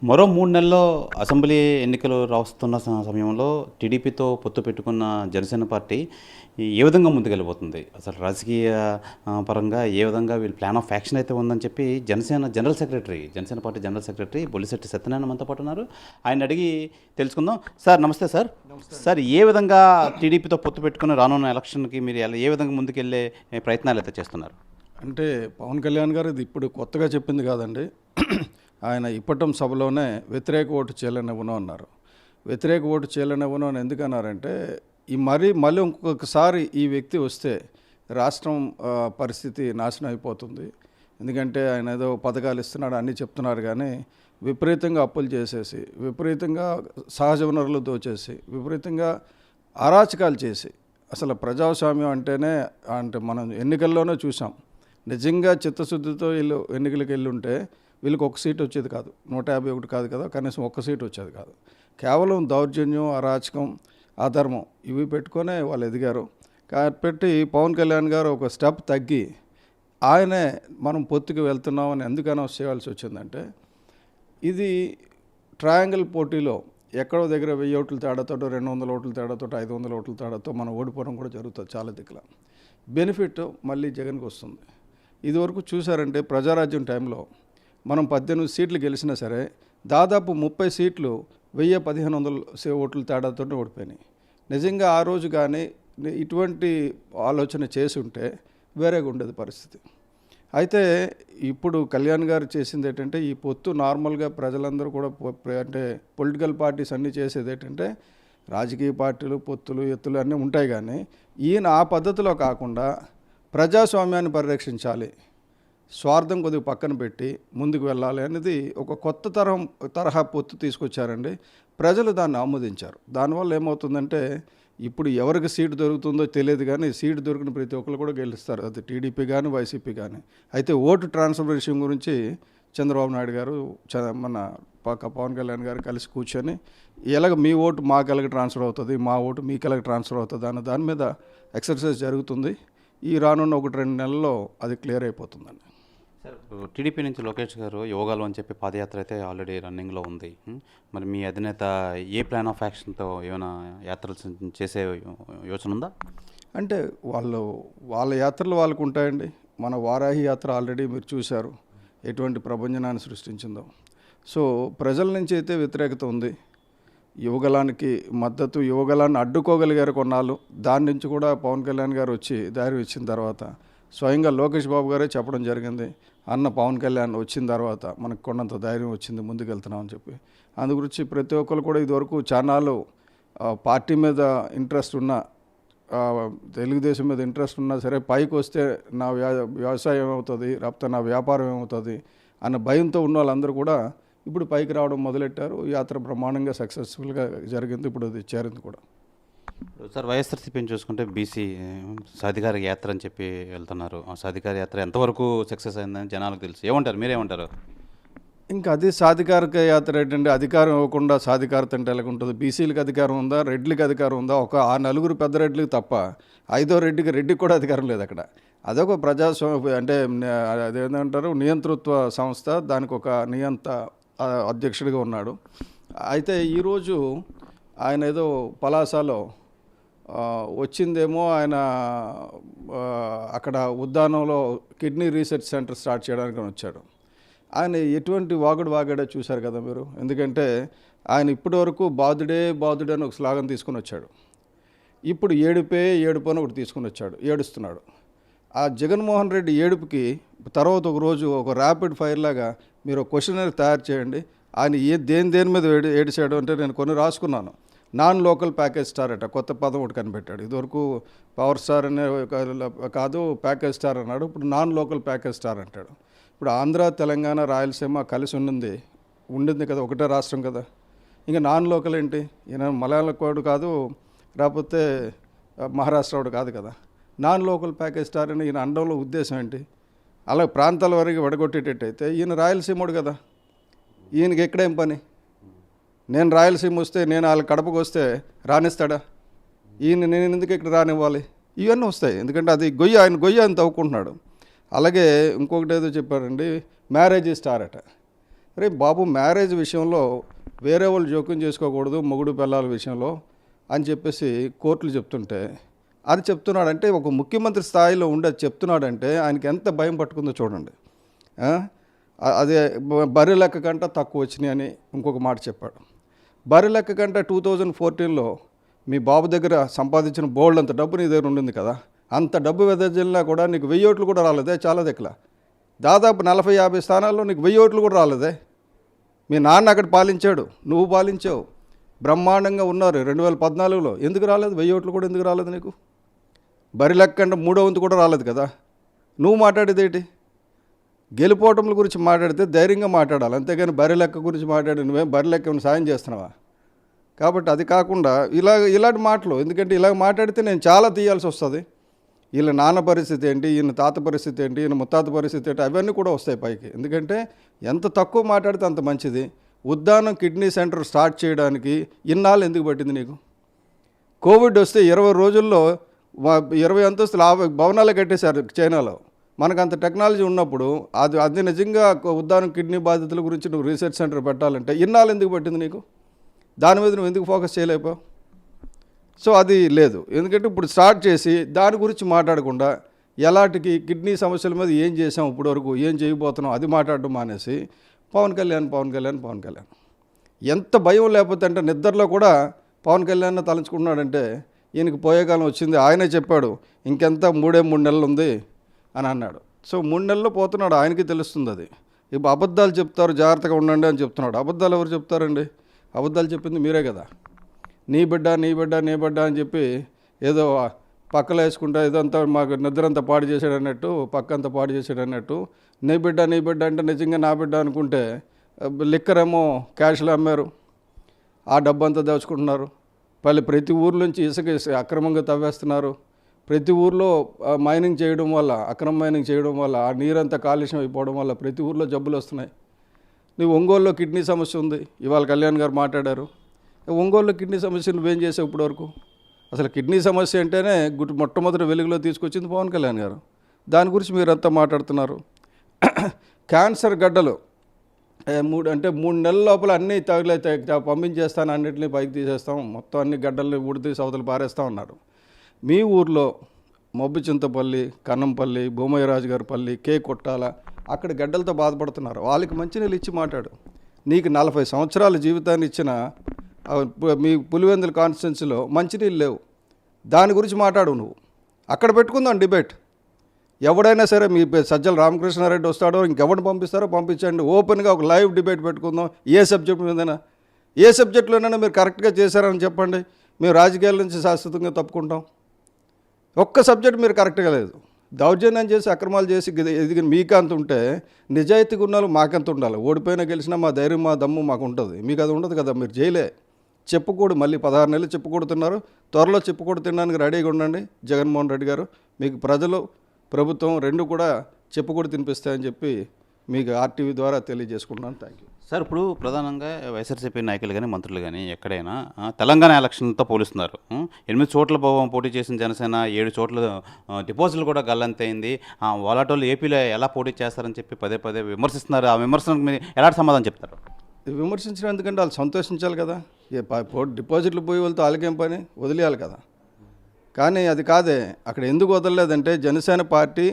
మరో 3 నెలల్లో అసెంబ్లీ ఎన్నికలు రాస్తున్న సమయంలో టీడీపీతో పొత్తు పెట్టుకున్న జనసేన పార్టీ ఏ విధంగా ముందుకెళ్ళిపోతుంది? అసలు రాజకీయ పరంగా ఏ విధంగా వీళ్ళు ప్లాన్ ఆఫ్ యాక్షన్ అయితే ఉందని చెప్పి Janasena party general secretary Bolisetti Satyanarayana మనతో పాటు ఉన్నారు. ఆయన అడిగి తెలుసుకుందాం. సార్ నమస్తే సార్. సార్ ఏ విధంగా టీడీపీతో పొత్తు పెట్టుకుని రానున్న ఎలక్షన్కి మీరు ఏ విధంగా ముందుకెళ్ళే ప్రయత్నాలు అయితే చేస్తున్నారు? అంటే పవన్ కళ్యాణ్ గారు ఇది ఇప్పుడు కొత్తగా చెప్పింది కాదండి. ఆయన ఇప్పటం సభలోనే వ్యతిరేక ఓటు చేయలేనివ్వను అన్నారు. వ్యతిరేక ఓటు చేయలేనివ్వను అని ఎందుకు అన్నారంటే మళ్ళీ ఇంకొకసారి ఈ వ్యక్తి వస్తే రాష్ట్రం పరిస్థితి నాశనం అయిపోతుంది. ఎందుకంటే ఆయన ఏదో పథకాలు ఇస్తున్నాడు అన్నీ చెప్తున్నారు, కానీ విపరీతంగా అప్పులు చేసేసి, విపరీతంగా సహజ వనరులు దోచేసి, విపరీతంగా అరాచకాలు చేసి, అసలు ప్రజాస్వామ్యం అంటేనే అంటే మనం ఎన్నికల్లోనే చూసాం. నిజంగా చిత్తశుద్ధితో వీళ్ళు ఎన్నికలకు వెళ్ళి ఉంటే వీళ్ళకి ఒక సీట్ వచ్చేది కాదు, 151 కాదు కదా, కనీసం ఒక్క సీట్ వచ్చేది కాదు. కేవలం దౌర్జన్యం, అరాచకం, అధర్మం ఇవి పెట్టుకొనే వాళ్ళు ఎదిగారు. కాబట్టి పవన్ కళ్యాణ్ గారు ఒక స్టెప్ తగ్గి ఆయనే మనం పొత్తుకు వెళ్తున్నామని ఎందుకు అనౌన్స్ చేయాల్సి వచ్చిందంటే, ఇది ట్రయాంగిల్ పోటీలో ఎక్కడో దగ్గర 1000 ఓట్ల తేడాతో, 200 ఓట్ల తేడాతో, 500 ఓట్ల తేడాతో మనం ఓడిపోవడం కూడా జరుగుతుంది చాలా దిక్కుల. బెనిఫిట్ మళ్ళీ జగన్కి వస్తుంది. ఇదివరకు చూసారంటే ప్రజారాజ్యం టైంలో మనం 18 సీట్లు గెలిచినా సరే దాదాపు 30 సీట్లు 1000-1500 ఓట్ల తేడాతో ఓడిపోయినాయి. నిజంగా ఆ రోజు కానీ ఇటువంటి ఆలోచన చేసి ఉంటే వేరేగా ఉండేది పరిస్థితి. అయితే ఇప్పుడు కళ్యాణ్ గారు చేసింది ఏంటంటే, ఈ పొత్తు నార్మల్గా ప్రజలందరూ కూడా అంటే పొలిటికల్ పార్టీస్ అన్నీ చేసేది ఏంటంటే, రాజకీయ పార్టీలు పొత్తులు ఎత్తులు అన్నీ ఉంటాయి, కానీ ఈయన ఆ పద్ధతిలో కాకుండా ప్రజాస్వామ్యాన్ని పరిరక్షించాలి, స్వార్థం కొద్దిగా పక్కన పెట్టి ముందుకు వెళ్ళాలి అనేది ఒక కొత్త తరహా పొత్తు తీసుకొచ్చారండి. ప్రజలు దాన్ని ఆమోదించారు. దానివల్ల ఏమవుతుందంటే, ఇప్పుడు ఎవరికి సీటు దొరుకుతుందో తెలియదు, కానీ సీటు దొరికిన ప్రతి ఒక్కరు కూడా గెలుస్తారు, అది టీడీపీ కానీ వైసీపీ కానీ. అయితే ఓటు ట్రాన్స్ఫర్ విషయం గురించి చంద్రబాబు నాయుడు గారు మన పవన్ కళ్యాణ్ గారు కలిసి కూర్చొని ఎలాగ మీ ఓటు మాకు ఎలాగ ట్రాన్స్ఫర్ అవుతుంది, మా ఓటు మీకు ఎలాగ ట్రాన్స్ఫర్ అవుతుంది అన్న దాని మీద ఎక్సర్సైజ్ జరుగుతుంది. ఈ రానున్న 1-2 నెలల్లో అది క్లియర్ అయిపోతుందండి. సార్, టీడీపీ నుంచి లోకేష్ గారు యోగాలు అని చెప్పి పాదయాత్ర అయితే ఆల్రెడీ రన్నింగ్లో ఉంది. మరి మీ అధినేత ఏ ప్లాన్ ఆఫ్ యాక్షన్తో ఏమైనా యాత్రలు చేసే యోచన ఉందా? అంటే వాళ్ళ యాత్రలు వాళ్ళకు ఉంటాయండి. మన వారాహి యాత్ర ఆల్రెడీ మీరు చూశారు ఎటువంటి ప్రభంజనాన్ని సృష్టించిందో. సో ప్రజల నుంచి అయితే వ్యతిరేకత ఉంది. యువగలానికి మద్దతు, యువగలాన్ని అడ్డుకోగలిగారు కొన్నాళ్ళు. దాని నుంచి కూడా పవన్ కళ్యాణ్ గారు వచ్చి ధైర్యం ఇచ్చిన తర్వాత స్వయంగా లోకేష్ బాబు గారే చెప్పడం జరిగింది, అన్న పవన్ కళ్యాణ్ వచ్చిన తర్వాత మనకు కొండంత ధైర్యం వచ్చింది, ముందుకెళ్తున్నామని చెప్పి. అందు గురించి ప్రతి ఒక్కరు కూడా ఇదివరకు చానాలు పార్టీ మీద ఇంట్రెస్ట్ ఉన్న, తెలుగుదేశం మీద ఇంట్రెస్ట్ ఉన్నా సరే పైకి వస్తే నా వ్యవసాయం ఏమవుతుంది, లేకపోతే నా వ్యాపారం ఏమవుతుంది అన్న భయంతో ఉన్న వాళ్ళందరూ కూడా ఇప్పుడు పైకి రావడం మొదలెట్టారు. యాత్ర బ్రహ్మాండంగా సక్సెస్ఫుల్గా జరిగింది, ఇప్పుడు అది చేరింది కూడా. సార్, వైఎస్ఆర్సీపీని చూసుకుంటే బీసీ సాధికార యాత్ర అని చెప్పి వెళ్తున్నారు. ఆ సాధికార యాత్ర ఎంతవరకు సక్సెస్ అయిందని జనాలకు తెలుసు. ఏమంటారు, మీరేమంటారు? ఇంకా అది సాధికారిక యాత్ర ఏంటంటే, అధికారం ఇవ్వకుండా సాధికారత అంటే ఎలా ఉంటుంది? బీసీలకు అధికారం ఉందా, రెడ్లకి అధికారం ఉందా? ఆ 4 పెద్ద రెడ్లకి తప్ప 5వ రెడ్డికి కూడా అధికారం లేదు అక్కడ. అదొక ప్రజాస్వామ్య అంటే అదేంటంటారు నియంతృత్వ సంస్థ, దానికి ఒక నియంత అధ్యక్షుడిగా ఉన్నాడు. అయితే ఈరోజు ఆయన ఏదో పలాసలో వచ్చిందేమో, ఆయన అక్కడ ఉద్యానంలో కిడ్నీ రీసెర్చ్ సెంటర్ స్టార్ట్ చేయడానికి వచ్చాడు. ఆయన ఎటువంటి వాగాడో చూశారు కదా మీరు. ఎందుకంటే ఆయన ఇప్పటి వరకు బాధుడే అని ఒక స్లాగన్ తీసుకుని వచ్చాడు. ఇప్పుడు ఏడుపు అని ఒకటి తీసుకుని వచ్చాడు, ఏడుస్తున్నాడు. ఆ జగన్మోహన్ రెడ్డి ఏడుపుకి తర్వాత ఒక రోజు ఒక ర్యాపిడ్ ఫైర్ లాగా మీరు ఒక క్వశ్చనరీ తయారు చేయండి, ఆయన దేని మీద ఏడిచాడు అంటే నేను కొన్ని రాసుకున్నాను. నాన్ లోకల్ ప్యాకేజ్ స్టార్ అట, కొత్త పదం ఒకటి కనిపెట్టాడు. ఇదివరకు పవర్ స్టార్ అనే కాదు, ప్యాకేజ్ స్టార్ అన్నాడు, ఇప్పుడు నాన్ లోకల్ ప్యాకేజ్ స్టార్ అంటాడు. ఇప్పుడు ఆంధ్ర, తెలంగాణ, రాయలసీమ కలిసి ఉండింది కదా, ఒకటే రాష్ట్రం కదా, ఇంకా నాన్ లోకల్ ఏంటి? ఈయన మలయాళం వాడు కాదు, లేకపోతే మహారాష్ట్ర వాడు కాదు కదా. నాన్ లోకల్ ప్యాకేజ్ స్టార్ అని ఈయన అండంలో ఉద్దేశం ఏంటి? అలా ప్రాంతాల వరకు విడగొట్టేటట్టయితే ఈయన రాయలసీమోడు కదా, ఈయనకి ఎక్కడేం పని? నేను రాయలసీమ వస్తే, నేను వాళ్ళ కడపకు వస్తే రానిస్తాడా? నేను ఎందుకు ఇక్కడ రానివ్వాలి? ఇవన్నీ వస్తాయి, ఎందుకంటే అది ఆయన గొయ్య అని తవ్వుకుంటున్నాడు. అలాగే ఇంకొకటి ఏదో చెప్పారండి, మ్యారేజ్ స్టార్ అట. రే బాబు, మ్యారేజ్ విషయంలో వేరే వాళ్ళు జోక్యం చేసుకోకూడదు మొగుడు పిల్లల విషయంలో అని చెప్పేసి కోర్టులు చెప్తుంటే అది చెప్తున్నాడంటే, ఒక ముఖ్యమంత్రి స్థాయిలో ఉండే చెప్తున్నాడంటే ఆయనకి ఎంత భయం పట్టుకుందో చూడండి. అదే బర్రె లెక్క కంటే తక్కువ వచ్చినాయి అని ఇంకొక మాట చెప్పాడు. బర్రె లెక్క కంటే 2014లో మీ బాబు దగ్గర సంపాదించిన బోల్డ్ అంత డబ్బు నీ దగ్గర ఉండింది కదా, అంత డబ్బు వెదజల్లినా కూడా నీకు 1000 ఓట్లు కూడా రాలేదే. చాలా దగ్గర దాదాపు 40-50 స్థానాల్లో నీకు 1000 ఓట్లు కూడా రాలేదే. మీ నాన్న అక్కడ పాలించాడు, నువ్వు పాలించావు, బ్రహ్మాండంగా ఉన్నారు 2014లో. ఎందుకు రాలేదు 1000 ఓట్లు కూడా? ఎందుకు రాలేదు నీకు? బరి లెక్క కంటే 3వ వంతు కూడా రాలేదు కదా. నువ్వు మాట్లాడేది ఏంటి? గెలుపోవటముల గురించి మాట్లాడితే ధైర్యంగా మాట్లాడాలి, అంతేగాని బరి లెక్క గురించి మాట్లాడి నువ్వేం బరి లెక్క ఏమైనా సాయం చేస్తున్నావా? కాబట్టి అది కాకుండా ఇలాంటి మాటలు, ఎందుకంటే ఇలాగ మాట్లాడితే నేను చాలా తీయాల్సి వస్తుంది. వీళ్ళ నాన్న పరిస్థితి ఏంటి, ఈయన తాత పరిస్థితి ఏంటి, ఈయన ముత్తాత పరిస్థితి ఏంటి, అవన్నీ కూడా వస్తాయి పైకి. ఎందుకంటే ఎంత తక్కువ మాట్లాడితే అంత మంచిది. ఉద్దానం కిడ్నీ సెంటర్ స్టార్ట్ చేయడానికి ఇన్నాళ్ళు ఎందుకు పట్టింది నీకు? కోవిడ్ వస్తే 20 రోజుల్లో 20 అంతస్తులు భవనాలు కట్టేశారు చైనాలో. మనకు అంత టెక్నాలజీ ఉన్నప్పుడు అది నిజంగా ఉద్దానం కిడ్నీ బాధితుల గురించి నువ్వు రీసెర్చ్ సెంటర్ పెట్టాలంటే ఇన్నాళ్ళు ఎందుకు పట్టింది నీకు? దాని మీద నువ్వు ఎందుకు ఫోకస్ చేయలేకపోయావు? సో అది లేదు. ఎందుకంటే ఇప్పుడు స్టార్ట్ చేసి దాని గురించి మాట్లాడకుండా ఎలాంటికి కిడ్నీ సమస్యల మీద ఏం చేసాం ఇప్పటివరకు, ఏం చేయబోతున్నాం అది మాట్లాడడం మానేసి పవన్ కళ్యాణ్ ఎంత భయం లేకపోతే అంటే నిద్రలో కూడా పవన్ కళ్యాణ్ తలంచుకుంటున్నాడంటే ఈయనకి పోయే కాలం వచ్చింది. ఆయనే చెప్పాడు ఇంకెంత 3 నెలలు ఉంది అని అన్నాడు. సో 3 నెలల్లో పోతున్నాడు, ఆయనకి తెలుస్తుంది అది. ఇప్పుడు అబద్ధాలు చెప్తారు, జాగ్రత్తగా ఉండండి అని చెప్తున్నాడు. అబద్ధాలు ఎవరు చెప్తారండి? అబద్ధాలు చెప్పింది మీరే కదా. నీ బిడ్డ అని చెప్పి ఏదో పక్కలో వేసుకుంటా ఇదంతా మాకు నిద్ర అంతా పాడు చేశాడు అన్నట్టు, పక్క అంతా పాడు చేశాడు అన్నట్టు. నీ బిడ్డ అంటే నిజంగా నా బిడ్డ అనుకుంటే లిక్కర్ ఏమో క్యాష్లో అమ్మారు, ఆ డబ్బు అంతా దాచుకుంటున్నారు. ప్రతి ఊరు నుంచి ఇసుక అక్రమంగా తవ్వేస్తున్నారు. ప్రతి ఊర్లో మైనింగ్ చేయడం వల్ల, అక్రమ మైనింగ్ చేయడం వల్ల ఆ నీరంతా కాలుష్యం అయిపోవడం వల్ల ప్రతి ఊర్లో జబ్బులు వస్తున్నాయి. నువ్వు ఒంగోలులో కిడ్నీ సమస్య ఉంది, ఇవాళ కళ్యాణ్ గారు మాట్లాడారు. ఒంగోలులో కిడ్నీ సమస్య నువ్వేం చేసావు ఇప్పటివరకు? అసలు కిడ్నీ సమస్య అంటేనే మొట్టమొదటి వెలుగులో తీసుకొచ్చింది పవన్ కళ్యాణ్ గారు. దాని గురించి మీరంతా మాట్లాడుతున్నారు. క్యాన్సర్ గడ్డలు 3 నెలల లోపల అన్నీ పంపించేస్తాను, అన్నింటినీ పైకి తీసేస్తాం, మొత్తం అన్ని గడ్డల్ని ఊడితీసి అవతలు పారేస్తూ ఉన్నారు. మీ ఊర్లో మొబ్బిచింతపల్లి, కన్నంపల్లి, భూమయ్యరాజు గారి పల్లి, కే కొట్టాల, అక్కడ గడ్డలతో బాధపడుతున్నారు. వాళ్ళకి మంచినీళ్ళు ఇచ్చి మాట్లాడు. నీకు 40 సంవత్సరాల జీవితాన్ని ఇచ్చిన మీ పులివెందుల కాన్స్టిట్యున్సీలో మంచినీళ్ళు లేవు, దాని గురించి మాట్లాడు నువ్వు. అక్కడ పెట్టుకుందాం డిబేట్. ఎవడైనా సరే, మీ సజ్జల రామకృష్ణారెడ్డి వస్తాడో ఇంకెవరిని పంపిస్తారో పంపించండి, ఓపెన్గా ఒక లైవ్ డిబేట్ పెట్టుకుందాం. ఏ సబ్జెక్ట్ మీదైనా, ఏ సబ్జెక్టులోనైనా మీరు కరెక్ట్గా చేశారని చెప్పండి, మేము రాజకీయాల నుంచి శాశ్వతంగా తప్పుకుంటాం. ఒక్క సబ్జెక్ట్ మీరు కరెక్ట్గా లేదు. దౌర్జన్యం చేసి అక్రమాలు చేసి ఎదిగిన మీకంత ఉంటే నిజాయితీగా ఉన్నాళ్ళు మాకంత ఉండాలి. ఓడిపోయినా గెలిచినా మా ధైర్యం మా దమ్ము మాకు ఉంటుంది, మీకు అది ఉండదు కదా. మీరు జైలే చెప్పుకోడు, మళ్ళీ 16 నెలలు చెప్పుకొడుతున్నారు. త్వరలో చెప్పుకోడు తినడానికి రెడీగా ఉండండి జగన్మోహన్ రెడ్డి గారు. మీకు ప్రజలు ప్రభుత్వం రెండు కూడా చెప్పుకోడు తినిపిస్తాయని చెప్పి మీకు ఆర్టీవీ ద్వారా తెలియజేసుకుంటున్నాను. Thank you sir. ఇప్పుడు ప్రధానంగా వైఎస్ఆర్సీపీ నాయకులు కానీ మంత్రులు కానీ ఎక్కడైనా తెలంగాణ ఎలక్షన్తో పోలుస్తున్నారు. 8 చోట్ల పోటీ చేసిన జనసేన 7 చోట్ల డిపాజిట్లు కూడా గల్లంతైంది. వాళ్ళటోళ్ళు ఏపీలో ఎలా పోటీ చేస్తారని చెప్పి పదే విమర్శిస్తున్నారు. ఆ విమర్శలకు మీరు ఎలాంటి సమాధానం చెప్తారు? విమర్శించడం ఎందుకంటే వాళ్ళు సంతోషించాలి కదా. డిపాజిట్లు పోయి వెళ్తే వాళ్ళకేం పని, వదిలేయాలి కదా. కానీ అది కాదే. అక్కడ ఎందుకు వదలలేదంటే జనసేన పార్టీ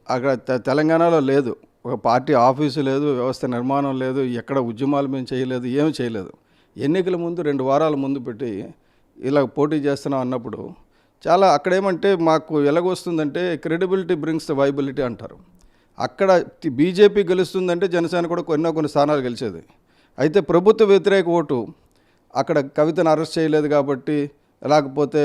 అక్కడ తెలంగాణలో లేదు, ఒక పార్టీ ఆఫీసు లేదు, వ్యవస్థ నిర్మాణం లేదు, ఎక్కడ ఉద్యమాలు మేము చేయలేదు, ఏమి చేయలేదు. ఎన్నికల ముందు 2 వారాల ముందు పెట్టి ఇలా పోటీ చేస్తున్నాం అన్నప్పుడు చాలా అక్కడేమంటే మాకు ఎలాగొస్తుందంటే క్రెడిబిలిటీ బ్రింగ్స్ ద వైబిలిటీ అంటారు. అక్కడ బీజేపీ గెలుస్తుందంటే జనసేన కూడా కొన్ని స్థానాలు గెలిచేది. అయితే ప్రభుత్వ వ్యతిరేక ఓటు అక్కడ కవితను అరెస్ట్ చేయలేదు కాబట్టి, లేకపోతే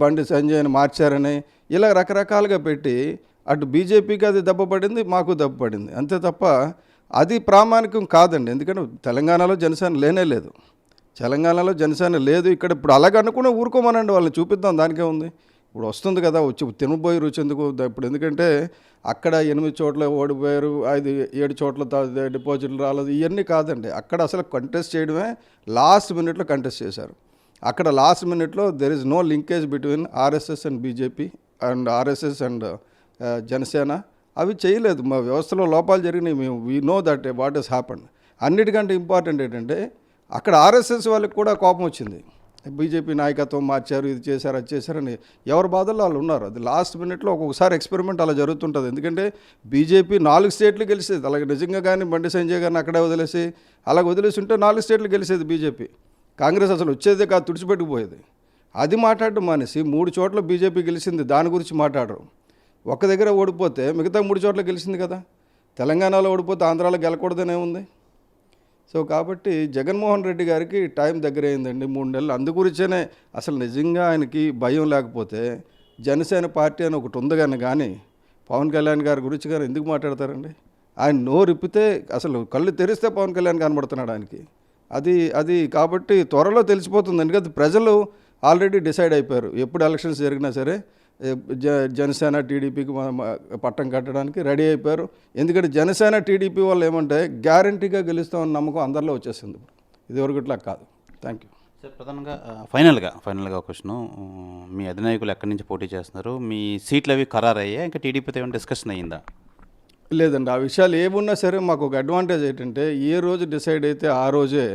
బండి సంజయ్ని మార్చారని ఇలా రకరకాలుగా పెట్టి అటు బీజేపీకి అది దెబ్బపడింది, మాకు దెబ్బపడింది, అంతే తప్ప అది ప్రామాణికం కాదండి. ఎందుకంటే తెలంగాణలో జనసేన లేనే లేదు, తెలంగాణలో జనసేన లేదు. ఇక్కడ ఇప్పుడు అలాగ అనుకునే ఊరుకోమనండి, వాళ్ళని చూపిద్దాం, దానికే ఉంది. ఇప్పుడు వస్తుంది కదా, వచ్చి తినబోయి రుచి ఎందుకు ఇప్పుడు? ఎందుకంటే అక్కడ 8 చోట్ల ఓడిపోయారు, 7 చోట్ల డిపాజిట్లు రాలేదు, ఇవన్నీ కాదండి. అక్కడ అసలు కంటెస్ట్ చేయడమే లాస్ట్ మినిట్లో కంటెస్ట్ చేశారు. అక్కడ లాస్ట్ మినిట్లో there is no linkage between RSS and BJP and RSS and Janasena. అవి చేయలేదు. మా వ్యవస్థలో లోపాలు జరిగినాయి, మేము we know that what has happened. అన్నిటికంటే ఇంపార్టెంట్ ఏంటంటే అక్కడ ఆర్ఎస్ఎస్ వాళ్ళకి కూడా కోపం వచ్చింది. బీజేపీ నాయకత్వం మార్చారు, ఇది చేశారు, అది చేశారని ఎవరి బాధల్లో వాళ్ళు ఉన్నారు. అది లాస్ట్ మినిట్లో ఒక్కొక్కసారి ఎక్స్పెరిమెంట్ అలా జరుగుతుంటుంది. ఎందుకంటే బీజేపీ 4 స్టేట్లు గెలిచేది. అలాగే నిజంగా కానీ బండి సంజయ్ గారిని అక్కడే వదిలేసి అలా వదిలేసి ఉంటే 4 స్టేట్లు గెలిచేది బీజేపీ. కాంగ్రెస్ అసలు వచ్చేదే కాదు, తుడిచిపెట్టుకుపోయేది. అది మాట్లాడడం మానేసి 3 చోట్ల బీజేపీ గెలిచింది, దాని గురించి మాట్లాడరు. ఒక్క దగ్గర ఓడిపోతే మిగతా 3 చోట్ల గెలిచింది కదా. తెలంగాణలో ఓడిపోతే ఆంధ్రాలో గెలకూడదనే ఉంది. సో కాబట్టి జగన్మోహన్ రెడ్డి గారికి టైం దగ్గర అయిందండి, 3 నెలలు. అందుగురించేనే అసలు నిజంగా ఆయనకి భయం లేకపోతే జనసేన పార్టీ అని ఒకటి ఉంది కానీ పవన్ కళ్యాణ్ గారి గురించి కానీ ఎందుకు మాట్లాడతారండి? ఆయన నోరిప్పితే అసలు కళ్ళు తెరిస్తే పవన్ కళ్యాణ్ కనబడుతున్నాడు ఆయనకి. అది కాబట్టి త్వరలో తెలిసిపోతుంది. ఎందుకంటే ప్రజలు ఆల్రెడీ డిసైడ్ అయిపోయారు. ఎప్పుడు ఎలక్షన్స్ జరిగినా సరే జనసేన టీడీపీకి పట్టం కట్టడానికి రెడీ అయిపోయారు. ఎందుకంటే జనసేన టీడీపీ వాళ్ళు ఏమంటే గ్యారంటీగా గెలుస్తామని నమ్మకం అందరిలో వచ్చేసింది. ఇదివరకు ఇట్లా కాదు. Thank you sir. ప్రధానంగా ఫైనల్గా ఒక క్వశ్చను, మీ అధినాయకులు ఎక్కడి నుంచి పోటీ చేస్తున్నారు? మీ సీట్లు అవి ఖరారు అయ్యాయి? ఇంకా టీడీపీతో ఏమైనా డిస్కషన్ అయ్యిందా? లేదండి, ఆ విషయాలు ఏమున్నా సరే మాకు ఒక అడ్వాంటేజ్ ఏంటంటే ఏ రోజు డిసైడ్ అయితే ఆ రోజే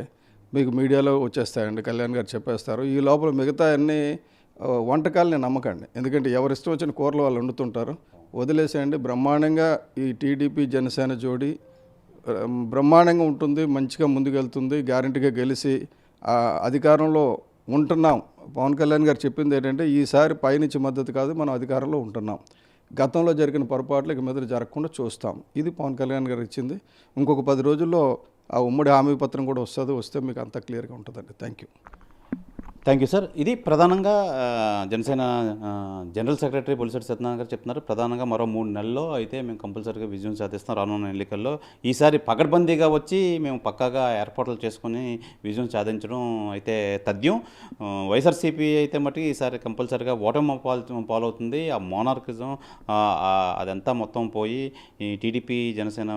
మీకు మీడియాలో వచ్చేస్తాయండి, కళ్యాణ్ గారు చెప్పేస్తారు. ఈ లోపల మిగతా అన్ని వంటకాలని నమ్మకండి. ఎందుకంటే ఎవరి ఇష్టం వచ్చిన కూరలు వాళ్ళు వండుతుంటారు, వదిలేసేయండి. బ్రహ్మాండంగా ఈ టీడీపీ జనసేన జోడి బ్రహ్మాండంగా ఉంటుంది, మంచిగా ముందుకెళ్తుంది. గ్యారంటీగా గెలిచి అధికారంలో ఉంటున్నాం. పవన్ కళ్యాణ్ గారు చెప్పింది ఏంటంటే ఈసారి పైనుంచి మద్దతు కాదు, మనం అధికారంలో ఉంటున్నాం. గతంలో జరిగిన పొరపాట్లు ఇక మీద జరగకుండా చూస్తాం. ఇది పవన్ కళ్యాణ్ గారు ఇచ్చింది. ఇంకొక 10 రోజుల్లో ఆ ఉమ్మడి హామీ పత్రం కూడా వస్తే మీకు అంతా క్లియర్గా ఉంటుందండి. Thank you sir. ఇది ప్రధానంగా జనసేన జనరల్ సెక్రటరీ బొలిశెట్టి సత్యనారాయణ గారు చెప్తున్నారు. ప్రధానంగా మరో 3 నెలల్లో అయితే మేము కంపల్సరీగా విజయం సాధిస్తాం రానున్న ఎన్నికల్లో. ఈసారి పకడ్బందీగా వచ్చి మేము పక్కాగా ఏర్పాట్లు చేసుకొని విజయం సాధించడం అయితే తథ్యం. వైఎస్ఆర్సీపీ అయితే మటుకు ఈసారి కంపల్సరీగా ఓటమి పాలవుతుంది. ఆ మోనార్కిజం అదంతా మొత్తం పోయి ఈ టీడీపీ జనసేన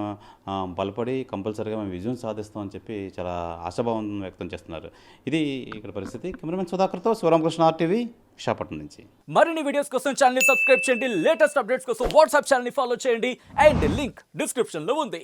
బలపడి కంపల్సరీగా మేము విజయం సాధిస్తామని చెప్పి చాలా ఆశాభావం వ్యక్తం చేస్తున్నారు. ఇది ఇక్కడ పరిస్థితి. కెమెరామెన్ సుధాకర్తో శివరామకృష్ణ, RTV, విశాఖపట్నం నుంచి. మరిన్ని వీడియోస్ కోసం ఛానల్ ని సబ్స్క్రైబ్ చేయండి. లేటెస్ట్ అప్డేట్స్ కోసం వాట్సాప్ ఛానల్ ని ఫాలో చేయండి. అండ్ లింక్ డిస్క్రిప్షన్ లో ఉంది.